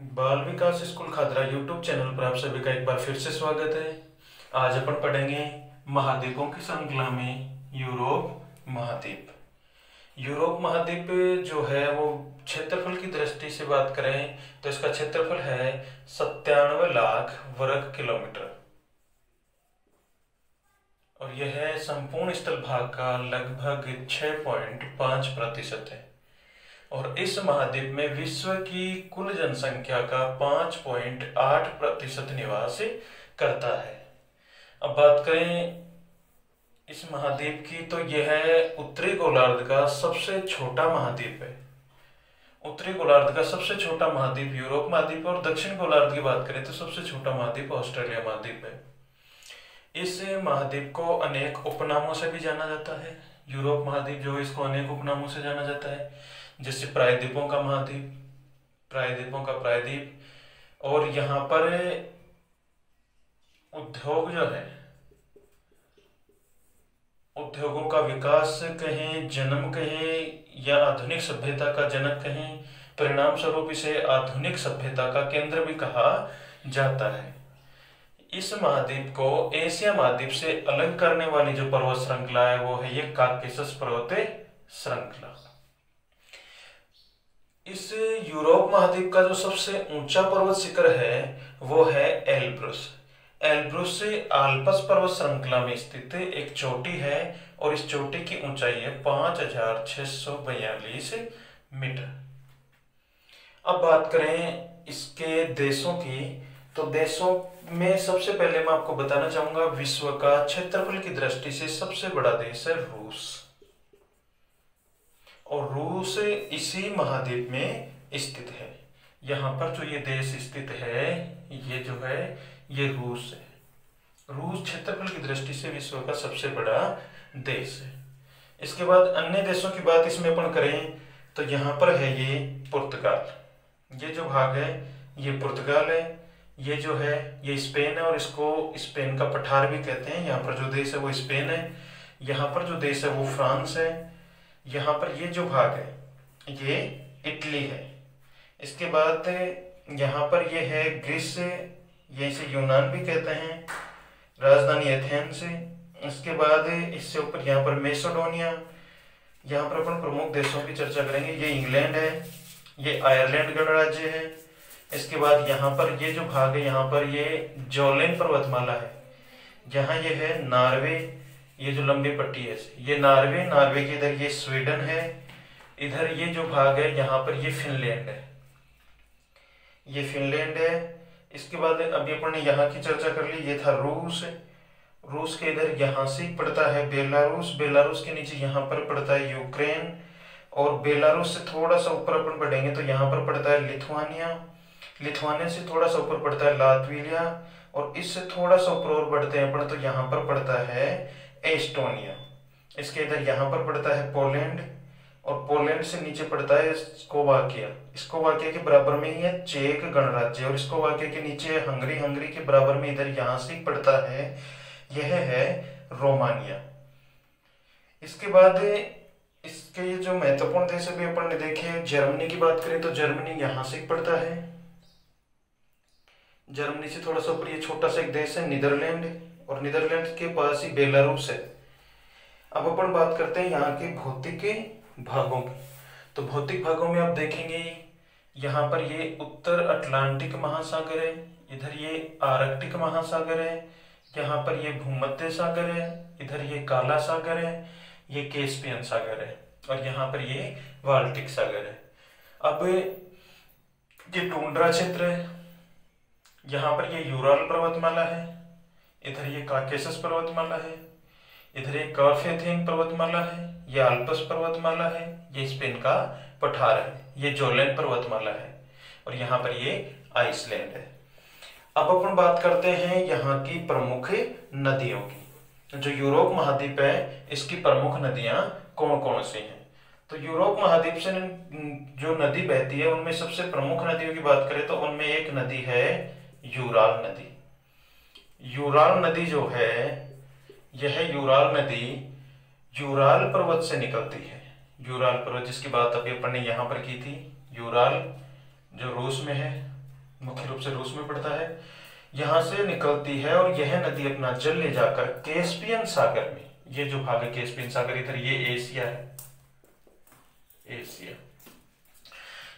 बाल विकास school Khadra YouTube channel पर आप सभी का एक बार फिर से स्वागत है। आज अपन पढ़ेंगे महाद्वीपों की श्रृंखला में यूरोप महाद्वीप। यूरोप महाद्वीप जो है वो क्षेत्रफल की दृष्टि से बात करें तो इसका क्षेत्रफल है 97 लाख वर्ग किलोमीटर और यह संपूर्ण स्थल भाग का लगभग 6.5% है और इस महाद्वीप में विश्व की कुल जनसंख्या का 5.8% निवास करता है। अब बात करें इस महाद्वीप की तो यह उत्तरी गोलार्ध का सबसे छोटा महाद्वीप है। उत्तरी गोलार्ध का सबसे छोटा महाद्वीप यूरोप महाद्वीप और दक्षिण गोलार्ध की बात करें तो सबसे छोटा महाद्वीप ऑस्ट्रेलिया महाद्वीप है। इस महाद्वीप को अनेक उपनामों से भी जाना जाता है। यूरोप महाद्वीप जो है इसको अनेक उपनामों से जाना जाता है, जैसे प्रायद्वीपों का महाद्वीप, प्रायद्वीपों का प्रायद्वीप। और यहाँ पर उद्योग जो है, उद्योगों का विकास कहें, जन्म कहें या आधुनिक सभ्यता का जनक कहें, परिणाम स्वरूप इसे आधुनिक सभ्यता का केंद्र भी कहा जाता है। इस महाद्वीप को एशिया महाद्वीप से अलग करने वाली जो पर्वत श्रृंखला है वो है ये काकेशस पर्वत श्रृंखला। इस यूरोप महाद्वीप का जो सबसे ऊंचा पर्वत शिखर है वो है एल्ब्रुस। एल्ब्रुस से आल्प्स पर्वत श्रृंखला में स्थित एक चोटी है और इस चोटी की ऊंचाई है 5642 मीटर। अब बात करें इसके देशों की तो देशों में सबसे पहले मैं आपको बताना चाहूंगा विश्व का क्षेत्रफल की दृष्टि से सबसे बड़ा देश है रूस। और रूस इसी महाद्वीप में स्थित है। यहाँ पर जो ये देश स्थित है ये जो है ये रूस है। रूस क्षेत्रफल की दृष्टि से विश्व का सबसे बड़ा देश है। इसके बाद अन्य देशों की बात इसमें अपन करें तो यहाँ पर है ये पुर्तगाल। ये जो भाग है ये पुर्तगाल है। ये जो है ये स्पेन है और इसको स्पेन का पठार भी कहते हैं। यहाँ पर जो देश है वो स्पेन है। यहाँ पर जो देश है वो फ्रांस है। यहाँ पर ये जो भाग है ये इटली है। इसके बाद यहाँ पर ये है ग्रीस, ये इसे यूनान भी कहते हैं, राजधानी एथेंस। इसके बाद इससे ऊपर यहाँ पर मैसेडोनिया। यहाँ पर अपन प्रमुख देशों की चर्चा करेंगे। ये इंग्लैंड है, ये आयरलैंड गणराज्य है। इसके बाद यहाँ पर ये जो भाग है यहाँ पर ये जोलेन पर्वतमाला है। यहाँ ये है नॉर्वे, ये जो लंबी पट्टी है ये नॉर्वे, नॉर्वे के इधर ये स्वीडन है। इधर ये जो भाग है यहाँ पर ये फिनलैंड है, ये फिनलैंड है। इसके बाद अभी अपन ने यहाँ की चर्चा कर ली, ये था रूस। रूस के इधर यहाँ से पड़ता है बेलारूस, बेलारूस के नीचे यहाँ पर पड़ता है यूक्रेन और बेलारूस से थोड़ा सा ऊपर अपन बढ़ेंगे तो यहाँ पर पड़ता है लिथुआनिया। लिथुआनिया से थोड़ा सा ऊपर पड़ता है लातविया और इससे थोड़ा सा ऊपर और बढ़ते हैं अपन तो यहाँ पर पड़ता है एस्टोनिया। इसके इधर यहाँ पर पड़ता है पोलैंड और पोलैंड से नीचे पड़ता है स्लोवाकिया। स्लोवाकिया के बराबर में ही है चेक गणराज्य और स्लोवाकिया के नीचे है हंगरी, हंगरी के बराबर में इधर यहाँ से पड़ता है यह है रोमानिया। इसके बाद इसके ये जो महत्वपूर्ण देश अभी अपन ने देखे, जर्मनी की बात करें तो जर्मनी यहाँ से पड़ता है। जर्मनी से थोड़ा सा ऊपर ये छोटा सा एक देश है नीदरलैंड और नीदरलैंड के पास ही बेलारूस है। अब अपन बात करते हैं यहाँ के भौतिक भागों की। तो भौतिक भागों में आप देखेंगे यहाँ पर ये उत्तर अटलांटिक महासागर है, इधर ये आर्कटिक महासागर है, यहाँ पर ये भूमध्य सागर है, इधर ये काला सागर है, ये कैस्पियन सागर है और यहाँ पर ये बाल्टिक सागर है। अब ये टुंड्रा क्षेत्र है, यहाँ पर ये यूराल पर्वतमाला है, इधर ये काकेशस पर्वतमाला है, इधर ये कार्पेथियन पर्वतमाला है, ये आल्प्स पर्वतमाला है, ये स्पेन का पठार है, ये जोलेन पर्वतमाला है और यहाँ पर ये आइसलैंड है। अब अपन बात करते हैं यहाँ की प्रमुख नदियों की। जो यूरोप महाद्वीप है इसकी प्रमुख नदियां कौन कौन सी हैं? तो यूरोप महाद्वीप से जो नदी बहती है उनमें सबसे प्रमुख नदियों की बात करें तो उनमें एक नदी है यूराल नदी। यूराल नदी जो है यह यूराल नदी यूराल पर्वत से निकलती है। यूराल पर्वत जिसकी बात अभी अपन ने यहाँ पर की थी, यूराल जो रूस में है मुख्य रूप से रूस में पड़ता है, यहां से निकलती है और यह नदी अपना जल ले जाकर कैस्पियन सागर में, ये जो भाग है कैस्पियन सागर इधर, ये एशिया है, एशिया।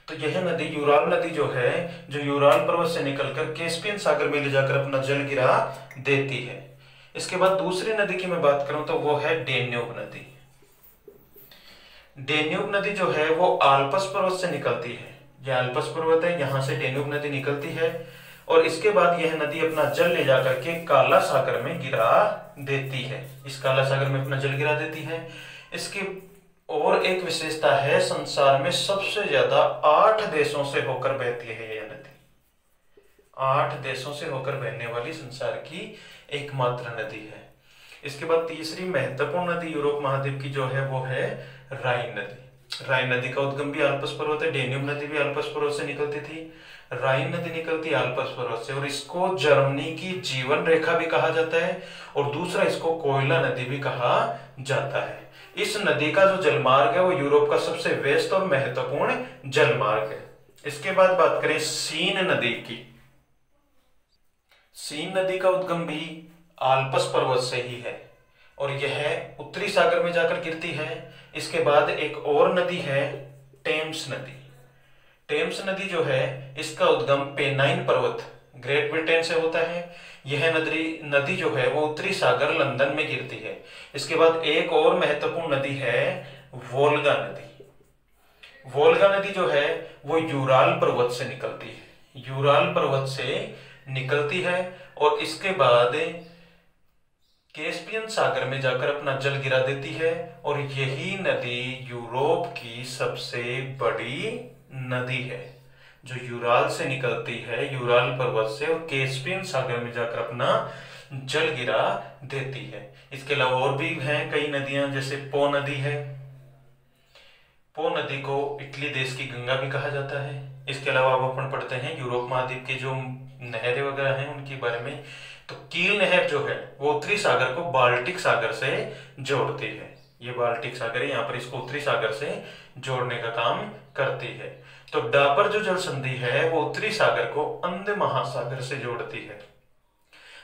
तो यह नदी यूराल नदी जो है, जो यूराल पर्वत से निकलकर कैस्पियन सागर में ले जाकर अपना जल गिरा देती है। इसके बाद दूसरी नदी की मैं बात करूं तो वो है डेन्यूब नदी। डेन्यूब नदी जो है वो आल्प्स पर्वत से निकलती है, यह आल्प्स पर्वत है, यहां से डेन्यूब नदी निकलती है और इसके बाद यह नदी अपना जल ले जाकर के काला सागर में गिरा देती है, इस काला सागर में अपना जल गिरा देती है। इसकी और एक विशेषता है, संसार में सबसे ज्यादा 8 देशों से होकर बहती है यह नदी, 8 देशों से होकर बहने वाली संसार की एकमात्र नदी है। इसके बाद तीसरी महत्वपूर्ण नदी यूरोप महाद्वीप की जो है वो है राइन नदी। राइन नदी का उद्गम भी आल्प्स पर्वत है, डेन्यूब नदी भी आल्प्स पर्वत से निकलती थी, राइन नदी निकलती आल्प्स पर्वत से और इसको जर्मनी की जीवन रेखा भी कहा जाता है और दूसरा इसको कोयला नदी भी कहा जाता है। इस नदी का जो जलमार्ग है वो यूरोप का सबसे व्यस्त और महत्वपूर्ण जलमार्ग है। इसके बाद बात करें सीन नदी की। सीन नदी का उद्गम भी आल्प्स पर्वत से ही है और यह उत्तरी सागर में जाकर गिरती है। इसके बाद एक और नदी है टेम्स नदी। टेम्स नदी जो है इसका उद्गम पेनाइन पर्वत ग्रेट ब्रिटेन से होता है। यह नदी जो है वो उत्तरी सागर लंदन में गिरती है। इसके बाद एक और महत्वपूर्ण नदी है वोल्गा नदी। वोल्गा नदी जो है वो यूराल पर्वत से निकलती है, यूराल पर्वत से निकलती है और इसके बाद कैस्पियन सागर में जाकर अपना जल गिरा देती है और यही नदी यूरोप की सबसे बड़ी नदी है, जो यूराल से निकलती है, यूराल पर्वत से, और कैस्पियन सागर में जाकर अपना जल गिरा देती है। इसके अलावा और भी हैं कई नदियां, जैसे पो नदी है, पो नदी को इटली देश की गंगा भी कहा जाता है। इसके अलावा अब अपन पढ़ते हैं यूरोप महाद्वीप के जो नहरें वगैरह हैं उनके बारे में। तो कील नहर जो है वो उत्तरी सागर को बाल्टिक सागर से जोड़ती है, ये बाल्टिक सागर है, यहाँ पर इसको उत्तरी सागर से जोड़ने का काम करती है। तो डाबर जो जल संधि है वो उत्तरी सागर को अंध महासागर से जोड़ती है।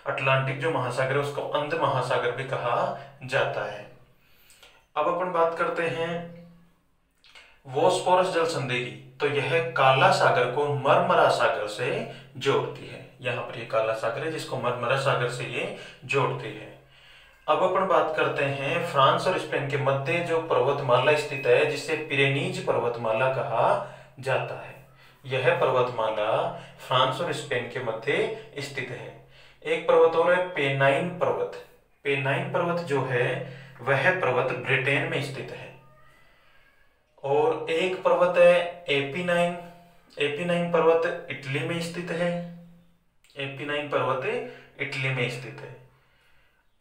अटलांटिक जो महासागर है उसको अंध महासागर भी कहा जाता है। अब अपन बात करते हैं बोस्पोरस जल संधि की। तो यह काला सागर को मरमरा सागर से जोड़ती है, यहाँ पर ये काला सागर है जिसको मरमरा सागर से ये जोड़ती है। अब अपन बात करते हैं फ्रांस और स्पेन के मध्य जो पर्वतमाला स्थित है जिसे पिरेनीज पर्वतमाला कहा जाता है। यह पर्वतमाला फ्रांस और स्पेन के मध्य स्थित है। एक पर्वत और है पेनाइन पर्वत। पेनाइन पर्वत जो है वह पर्वत ब्रिटेन में स्थित है। और एक पर्वत है एपिनाइन। एपिनाइन पर्वत इटली में स्थित है। एपिनाइन पर्वत इटली में स्थित है।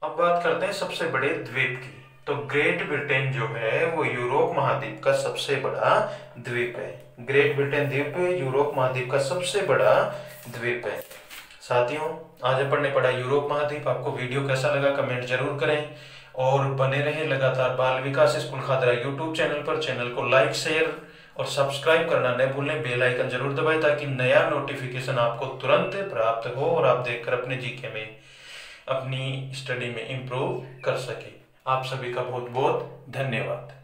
अब बात करते हैं सबसे बड़े द्वीप की। तो ग्रेट ब्रिटेन जो है वो यूरोप महाद्वीप का सबसे बड़ा द्वीप है। ग्रेट ब्रिटेन द्वीप यूरोप महाद्वीप का सबसे बड़ा द्वीप है। साथियों, आज अपन ने पढ़ा यूरोप महाद्वीप। आपको वीडियो कैसा लगा कमेंट जरूर करें और बने रहें लगातार बाल विकास स्कूल खादरा यूट्यूब चैनल पर। चैनल को लाइक, शेयर और सब्सक्राइब करना न भूलें। बेल आइकन जरूर दबाएं ताकि नया नोटिफिकेशन आपको तुरंत प्राप्त हो और आप देखकर अपने जीके में, अपनी स्टडी में इम्प्रूव कर सके। आप सभी का बहुत बहुत धन्यवाद।